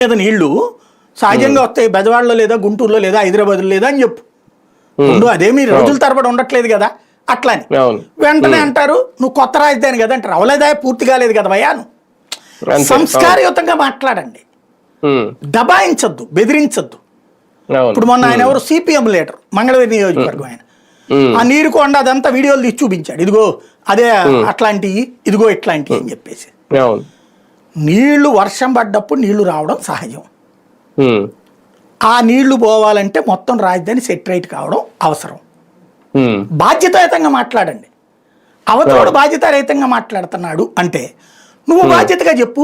మీద నీళ్లు సహజంగా వస్తాయి, బెజవాడలో లేదా గుంటూరులో లేదా హైదరాబాద్లో లేదా అని చెప్పు. రెండు అదేమి రోజుల తరబడి ఉండట్లేదు కదా అట్లా అని వెంటనే అంటారు నువ్వు కొత్త రాజధాని కదా అంటారు. అవలేదా, పూర్తి కాలేదు కదా భయ్యా. నువ్వు సంస్కారయుతంగా మాట్లాడండి, దబాయించద్దు, బెదిరించద్దు. ఇప్పుడు మొన్న ఆయన ఎవరు సిపిఎం లీడర్ మంగళగిరి నియోజకవర్గం, ఆయన ఆ నీరు కొండ అదంతా వీడియోలు తీసి చూపించాడు, ఇదిగో అదే అట్లాంటివి, ఇదిగో ఇట్లాంటివి అని చెప్పేసి. నీళ్లు వర్షం పడ్డప్పుడు నీళ్లు రావడం సహజం, ఆ నీళ్లు పోవాలంటే మొత్తం రాజధాని సెటరైట్ కావడం అవసరం. బాధ్యతాయుతంగా మాట్లాడండి. అవతోడు బాధ్యతారహితంగా మాట్లాడుతున్నాడు అంటే నువ్వు బాధ్యతగా చెప్పు.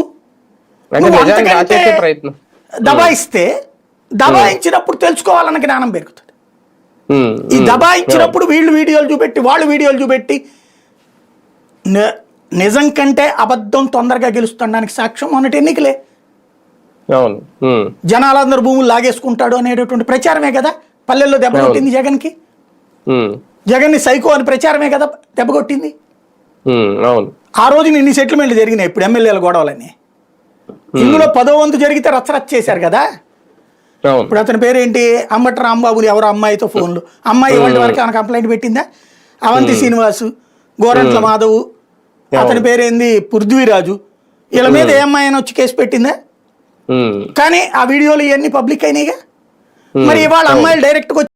నువ్వు అంతకంటే దబాయిస్తే దబాయించినప్పుడు తెలుసుకోవాలన్న జ్ఞానం పెరుగుతుంది. ఈ దబాయించినప్పుడు వీళ్ళు వీడియోలు చూపెట్టి వాళ్ళు వీడియోలు చూపెట్టి నిజం కంటే అబద్ధం తొందరగా గెలుస్తుండడానికి సాక్ష్యం మొన్నటి ఎన్నికలే. జనాలందరూ భూములు లాగేసుకుంటాడు అనేటటువంటి ప్రచారమే కదా పల్లెల్లో దెబ్బకొట్టింది జగన్కి. జగన్ని సైకో అని ప్రచారమే కదా దెబ్బకొట్టింది. ఆ రోజు ఇన్ని సెటిల్మెంట్లు జరిగినాయి ఇప్పుడు ఎమ్మెల్యేల గొడవలని. ఇందులో 10వ వంతు జరిగితే రచ్చరచ్చ చేశారు కదా. ఇప్పుడు అతని పేరేంటి, అంబటి రాంబాబులు ఎవరో అమ్మాయితో ఫోన్లు, అమ్మాయి ఇవాళ వరకు ఆమె కంప్లైంట్ పెట్టిందా? అవంతి శ్రీనివాసు, గోరంట్ల మాధవ్, అతని పేరేంది పృథ్వీరాజు, వీళ్ళ మీద ఏ అమ్మాయి వచ్చి కేసు పెట్టిందా? కానీ ఆ వీడియోలు ఇవన్నీ పబ్లిక్ అయినాయిగా. మరి ఇవాళ అమ్మాయిలు డైరెక్ట్గా